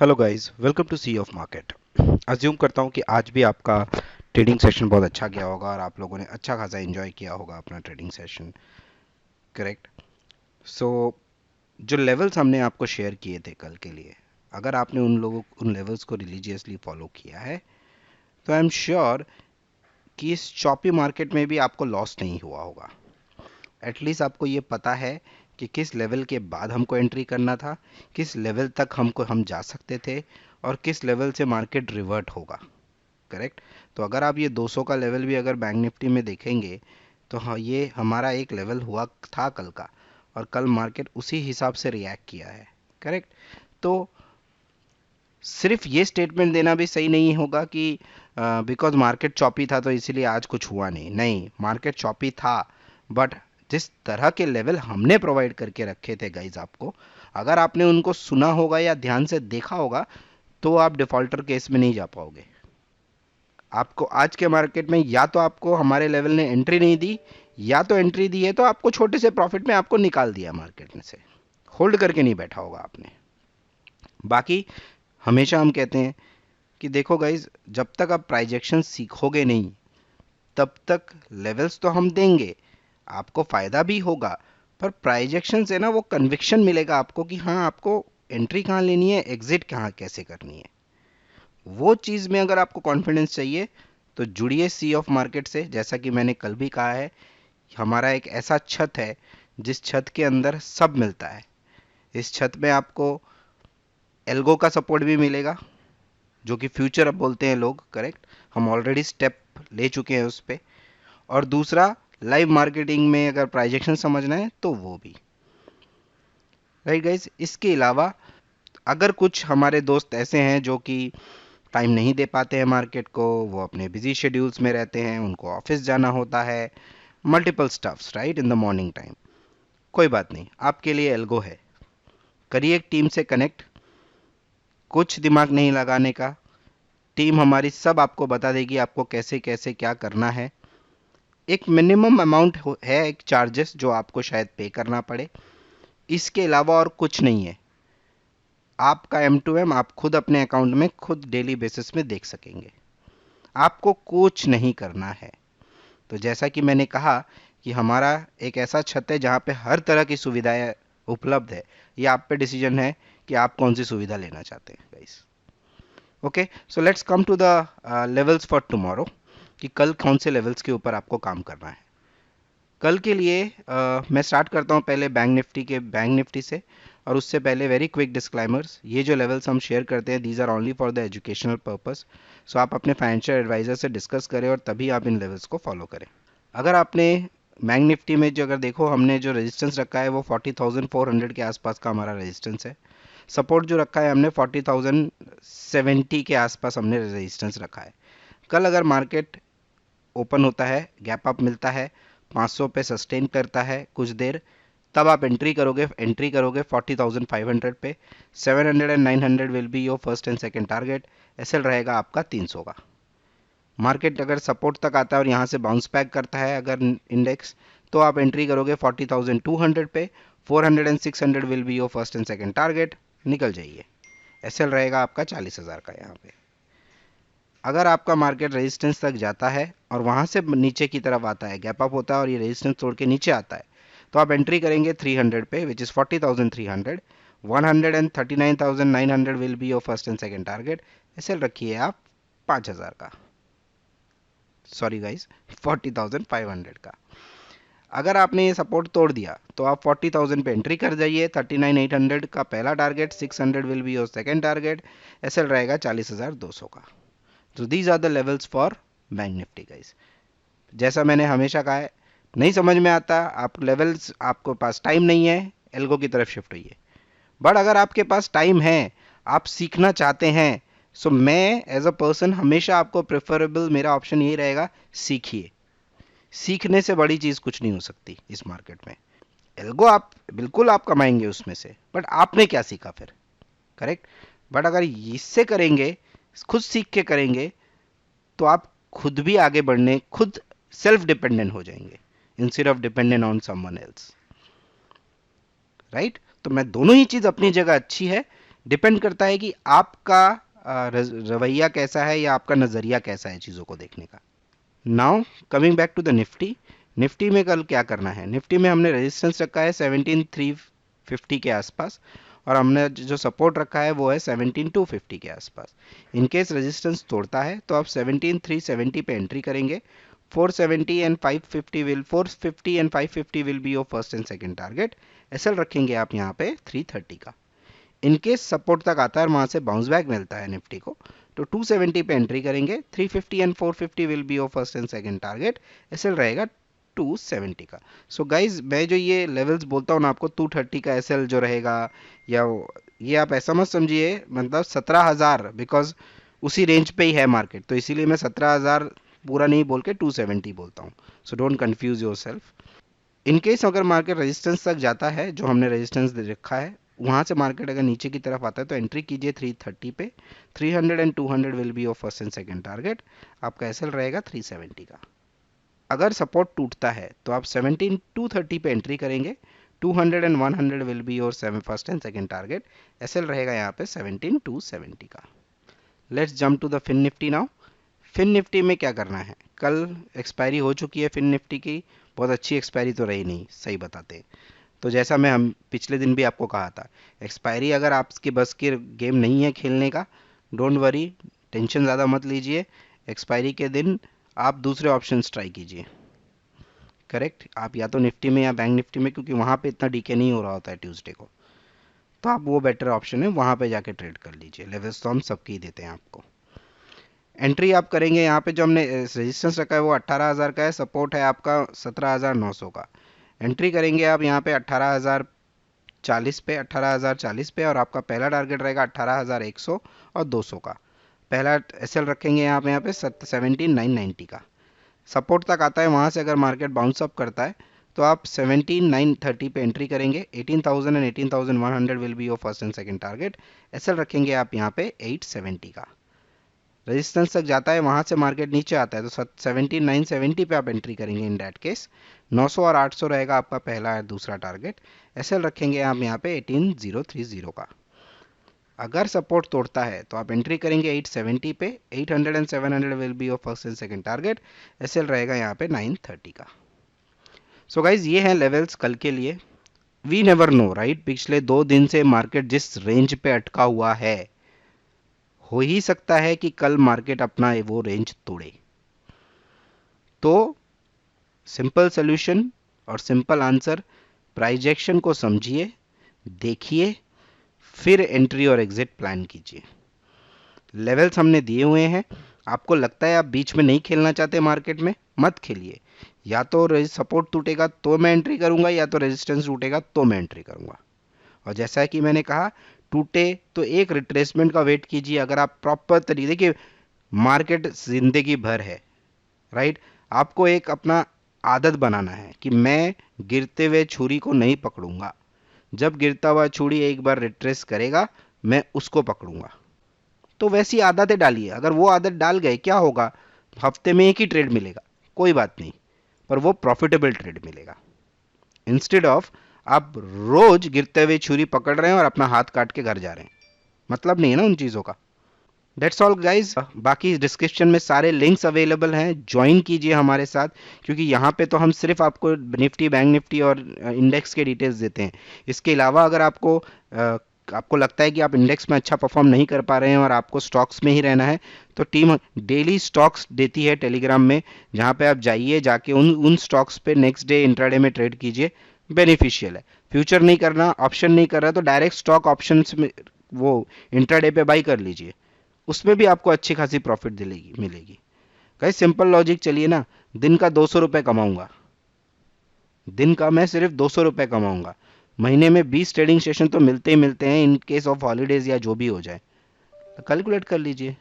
Hello guys, welcome to sea of market. Assume करता हूँ कि आज भी आपका ट्रेडिंग सेशन बहुत अच्छा गया होगा और आप लोगों ने अच्छा खासा एंजॉय किया होगा अपना ट्रेडिंग सेशन। करेक्ट। सो जो लेवल्स हमने आपको शेयर किए थे कल के लिए, अगर आपने उन लेवल्स को रिलीजियसली फॉलो किया है तो आई एम श्योर कि इस चॉपी मार्केट में भी आपको लॉस नहीं हुआ होगा। एटलीस्ट आपको ये पता है कि किस लेवल के बाद हमको एंट्री करना था, किस लेवल तक हम जा सकते थे और किस लेवल से मार्केट रिवर्ट होगा। करेक्ट। तो अगर आप ये 200 का लेवल भी अगर बैंक निफ्टी में देखेंगे तो हाँ, ये हमारा एक लेवल हुआ था कल का, और कल मार्केट उसी हिसाब से रिएक्ट किया है। करेक्ट। तो सिर्फ ये स्टेटमेंट देना भी सही नहीं होगा कि बिकॉज मार्केट चॉपी था तो इसीलिए आज कुछ हुआ नहीं। नहीं, मार्केट चॉपी था, बट जिस तरह के लेवल हमने प्रोवाइड करके रखे थे गाइज आपको, अगर आपने उनको सुना होगा या ध्यान से देखा होगा तो आप डिफॉल्टर केस में नहीं जा पाओगे। आपको आज के मार्केट में या तो आपको हमारे लेवल ने एंट्री नहीं दी, या तो एंट्री दी है तो आपको छोटे से प्रॉफिट में आपको निकाल दिया मार्केट में से। होल्ड करके नहीं बैठा होगा आपने। बाकी हमेशा हम कहते हैं कि देखो गाइज, जब तक आप प्राइजेक्शन सीखोगे नहीं तब तक लेवल्स तो हम देंगे, आपको फायदा भी होगा, पर प्राइजेक्शन से ना वो कन्विक्शन मिलेगा आपको कि हाँ, आपको एंट्री कहाँ लेनी है, एग्जिट कहाँ कैसे करनी है। वो चीज़ में अगर आपको कॉन्फिडेंस चाहिए तो जुड़िए सी ऑफ मार्केट से। जैसा कि मैंने कल भी कहा है, हमारा एक ऐसा छत है जिस छत के अंदर सब मिलता है। इस छत में आपको एल्गो का सपोर्ट भी मिलेगा, जो कि फ्यूचर अब बोलते हैं लोग। करेक्ट। हम ऑलरेडी स्टेप ले चुके हैं उस पर। और दूसरा, लाइव मार्केटिंग में अगर प्राइजेक्शन समझना है तो वो भी। Right guys. इसके अलावा अगर कुछ हमारे दोस्त ऐसे हैं जो कि टाइम नहीं दे पाते हैं मार्केट को, वो अपने बिजी शेड्यूल्स में रहते हैं, उनको ऑफिस जाना होता है, multiple stuffs right in the morning time, कोई बात नहीं, आपके लिए एल्गो है। करिए एक टीम से कनेक्ट, कुछ दिमाग नहीं लगाने का। टीम हमारी सब आपको बता देगी आपको कैसे कैसे क्या करना है। एक मिनिमम अमाउंट है, एक चार्जेस जो आपको शायद पे करना पड़े, इसके अलावा और कुछ नहीं है। आपका M2M आप खुद अपने अकाउंट में खुद डेली बेसिस में देख सकेंगे। आपको कुछ नहीं करना है। तो जैसा कि मैंने कहा कि हमारा एक ऐसा छत है जहाँ पे हर तरह की सुविधाएं उपलब्ध है। ये आप पे डिसीजन है कि आप कौन सी सुविधा लेना चाहते हैं guys. Okay, so let's come to the levels for tomorrow, कि कल कौन से लेवल्स के ऊपर आपको काम करना है। कल के लिए मैं स्टार्ट करता हूँ पहले बैंक निफ्टी से। और उससे पहले वेरी क्विक डिस्क्लाइमर्स, ये जो लेवल्स हम शेयर करते हैं these are only for the educational purpose. So आप अपने फाइनेंशियल एडवाइजर से डिस्कस करें और तभी आप इन लेवल्स को फॉलो करें। अगर आपने बैंक निफ्टी में जो अगर देखो, हमने जो रेजिस्टेंस रखा है वो 40,400 के आसपास का हमारा रेजिस्टेंस है। सपोर्ट जो रखा है हमने 40,070 के आसपास हमने रेजिस्टेंस रखा है। कल अगर मार्केट ओपन होता है, गैप अप मिलता है, 500 पे सस्टेन करता है कुछ देर, तब आप एंट्री करोगे 40,500 पे। 700 and 900 will be your first and second target. SL रहेगा आपका 300 का। मार्केट अगर सपोर्ट तक आता है और यहाँ से बाउंस बैक करता है अगर इंडेक्स, तो आप एंट्री करोगे 40,200 पे। 400 and 600 will be your first and second target. निकल जाइए। एसएल रहेगा आपका 40,000 का यहाँ पे। अगर आपका मार्केट रेजिस्टेंस तक जाता है और वहाँ से नीचे की तरफ आता है, गैप अप होता है और ये रेजिस्टेंस तोड़ के नीचे आता है, तो आप एंट्री करेंगे 300 पे, which is 40,300। 139,900 will be your first and second target. SL रखिए आप 5,000 का, सॉरी गाइस, 40,500 का। अगर आपने ये सपोर्ट तोड़ दिया तो आप 40,000 पे एंट्री कर जाइए। 39,800 का पहला target, 600 will be your second target. SL रहेगा 40,200 का। तो these are the levels for bank Nifty guys. जैसा मैंने हमेशा कहा है, नहीं समझ में आता आप लेवल्स, आपको पास टाइम नहीं है, एल्गो की तरफ शिफ्ट होइए। बट अगर आपके पास टाइम है, आप सीखना चाहते हैं, सो मैं एज अ पर्सन हमेशा आपको प्रेफरेबल, मेरा ऑप्शन यही रहेगा, सीखिए। सीखने से बड़ी चीज कुछ नहीं हो सकती इस मार्केट में। एल्गो आप बिल्कुल आप कमाएंगे उसमें से, बट आपने क्या सीखा फिर। करेक्ट। बट अगर इससे करेंगे, खुद सीख के करेंगे, तो आप खुद भी आगे बढ़ने, खुद सेल्फ डिपेंडेंट हो जाएंगे instead of dependent on someone else. Right. तो मैं दोनों ही चीज अपनी जगह अच्छी है, डिपेंड करता है कि आपका रवैया कैसा है या आपका नज़रिया कैसा है चीज़ों को देखने का। Now coming back to the Nifty. Nifty में कल क्या करना है, निफ्टी में हमने रेजिस्टेंस रखा है 17,350 के आसपास, और हमने जो सपोर्ट रखा है वो है 17,250 के आसपास। इन केस रेजिस्टेंस तोड़ता है तो आप 17,370 पे एंट्री करेंगे। 450 and 550 will be your first and second target. SL रखेंगे आप यहाँ पे 330 का। इन केस सपोर्ट तक आता है और वहां से बाउंस बैक मिलता है निफ्टी को, तो 270 पे एंट्री करेंगे। 350 and 450 will be your first and second target. SL रहेगा 270 का। सो गाइज मैं जो ये लेवल्स बोलता हूँ ना आपको, 230 का एसएल जो रहेगा, या ये आप ऐसा मत समझिए मतलब 17,000, बिकॉज उसी रेंज पे ही है मार्केट, तो इसीलिए मैं 17,000 पूरा नहीं बोल के 270 बोलता हूँ। So don't confuse your self. In case अगर मार्केट रेजिस्टेंस तक जाता है, जो हमने रेजिस्टेंस रखा है, वहां से मार्केट अगर नीचे की तरफ आता है तो एंट्री कीजिए 330 पे। 300 and 200 will be your first and second target. आपका एसएल रहेगा 370 का। अगर सपोर्ट टूटता है तो आप 17,230 पे एंट्री करेंगे। 200 and 100 will be your first and second target. SL रहेगा यहाँ पे 17,270 का। Let's jump to the fin Nifty now. Fin Nifty में क्या करना है, कल एक्सपायरी हो चुकी है फिन निफ्टी की। बहुत अच्छी एक्सपायरी तो रही नहीं, सही बताते हैं तो। जैसा मैं हम पिछले दिन भी आपको कहा था, एक्सपायरी अगर आपके बस की गेम नहीं है खेलने का, डोंट वरी, टेंशन ज़्यादा मत लीजिए। एक्सपायरी के दिन आप दूसरे ऑप्शंस ट्राई कीजिए। करेक्ट, आप या तो निफ्टी में या बैंक निफ्टी में, क्योंकि वहाँ पे इतना डीके नहीं हो रहा होता है ट्यूसडे को, तो आप वो बेटर ऑप्शन है, वहाँ पे जाके ट्रेड कर लीजिए। लेवल्स तो हम सबकी देते हैं आपको। एंट्री आप करेंगे यहाँ पे, जो हमने रेजिस्टेंस रखा है वो 18,000 का है, सपोर्ट है आपका 17,900 का। एंट्री करेंगे आप यहाँ पे 18,040 पे, 18,040 पे, और आपका पहला टारगेट रहेगा 18,100 और 200 का। पहला एसएल रखेंगे आप यहाँ पे 17,990 का। सपोर्ट तक आता है, वहाँ से अगर मार्केट बाउंस अप करता है तो आप 17,930 पे एंट्री करेंगे। 18,000 and 18,100 will be your first and second target. SL रखेंगे आप यहाँ पे 870 का। रेजिस्टेंस तक जाता है, वहां से मार्केट नीचे आता है तो 17,970 पे आप एंट्री करेंगे। इन डैट केस 900 और 800 रहेगा आपका पहला और दूसरा टारगेट। एसएल रखेंगे आप यहाँ पे 18,030 का। अगर सपोर्ट तोड़ता है तो आप एंट्री करेंगे 870 पे। 800 and 700 will be your first and second target. SL रहेगा यहाँ पे 930 का। सो गाइज ये हैं लेवल्स कल के लिए। वी नेवर नो राइट, पिछले 2 दिन से मार्केट जिस रेंज पे अटका हुआ है, हो ही सकता है कि कल मार्केट अपना वो रेंज तोड़े। तो सिंपल सोल्यूशन और सिंपल आंसर, प्राइजेक्शन को समझिए, देखिए, फिर एंट्री और एग्जिट प्लान कीजिए। लेवल्स हमने दिए हुए हैं। आपको लगता है आप बीच में नहीं खेलना चाहते मार्केट में, मत खेलिए। या तो सपोर्ट टूटेगा तो मैं एंट्री करूंगा, या तो रेजिस्टेंस टूटेगा तो मैं एंट्री करूंगा। और जैसा कि मैंने कहा, टूटे तो एक रिट्रेसमेंट का वेट कीजिए। अगर आप प्रॉपर तरीके, देखिए मार्केट जिंदगी भर है राइट। आपको एक अपना आदत बनाना है कि मैं गिरते हुए छुरी को नहीं पकड़ूंगा। जब गिरता हुआ छुरी एक बार रिट्रेस करेगा, मैं उसको पकड़ूंगा। तो वैसी आदतें डालिए। अगर वो आदत डाल गए, क्या होगा, हफ्ते में एक ही ट्रेड मिलेगा, कोई बात नहीं, पर वो प्रॉफिटेबल ट्रेड मिलेगा। इंस्टेड ऑफ आप रोज गिरते हुए छुरी पकड़ रहे हैं और अपना हाथ काट के घर जा रहे हैं, मतलब नहीं है ना उन चीजों का। That's all guys. बाकी डिस्क्रिप्शन में सारे लिंक्स अवेलेबल हैं, ज्वाइन कीजिए हमारे साथ, क्योंकि यहाँ पे तो हम सिर्फ आपको निफ्टी, बैंक निफ्टी और इंडेक्स के डिटेल्स देते हैं। इसके अलावा अगर आपको लगता है कि आप इंडेक्स में अच्छा परफॉर्म नहीं कर पा रहे हैं और आपको स्टॉक्स में ही रहना है, तो टीम डेली स्टॉक्स देती है टेलीग्राम में, जहाँ पे आप जाइए, जाके उन स्टॉक्स पे नेक्स्ट डे इंट्राडे में ट्रेड कीजिए। बेनिफिशियल है। फ्यूचर नहीं करना, ऑप्शन नहीं कर रहा, तो डायरेक्ट स्टॉक ऑप्शंस में वो इंट्राडे पे बाई कर लीजिए, उसमें भी आपको अच्छी खासी प्रॉफिट मिलेगी। कहीं सिंपल लॉजिक चलिए ना, दिन का 200 रुपये कमाऊंगा, दिन का मैं सिर्फ 200 रुपये कमाऊंगा, महीने में 20 ट्रेडिंग सेशन तो मिलते ही मिलते हैं इन केस ऑफ हॉलीडेज या जो भी हो जाए, तो कैलकुलेट कर लीजिए।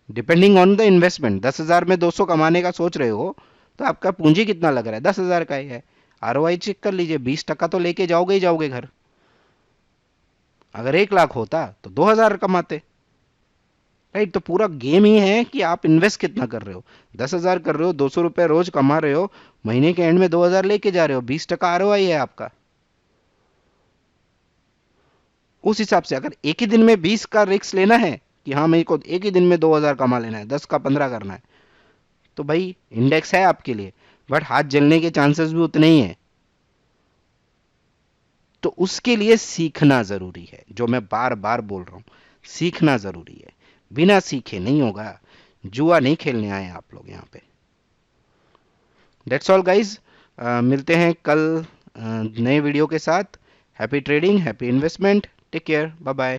डिपेंडिंग ऑन द इन्वेस्टमेंट, 10,000 में 200 कमाने का सोच रहे हो तो आपका पूंजी कितना लग रहा है, 10,000 का ही है। आरओआई चेक कर लीजिए, 20% तो लेके जाओगे ही जाओगे घर। अगर 1 लाख होता तो 2,000 कमाते राइट। तो पूरा गेम ही है कि आप इन्वेस्ट कितना कर रहे हो। 10,000 कर रहे हो, 200 रुपये रोज कमा रहे हो, महीने के एंड में 2,000 लेके जा रहे हो, 20% आरओआई है आपका। उस हिसाब से अगर एक ही दिन में 20 का रिस्क लेना है कि हाँ मेरे को एक ही दिन में 2000 कमा लेना है, 10 का 15 करना है, तो भाई इंडेक्स है आपके लिए, बट हाथ जलने के चांसेस भी उतने ही हैं। तो उसके लिए सीखना जरूरी है, जो मैं बार बार बोल रहा हूं, सीखना जरूरी है। बिना सीखे नहीं होगा। जुआ नहीं खेलने आए आप लोग यहाँ पे। That's all guys. मिलते हैं कल नए वीडियो के साथ। Happy trading, happy investment, take care, bye bye.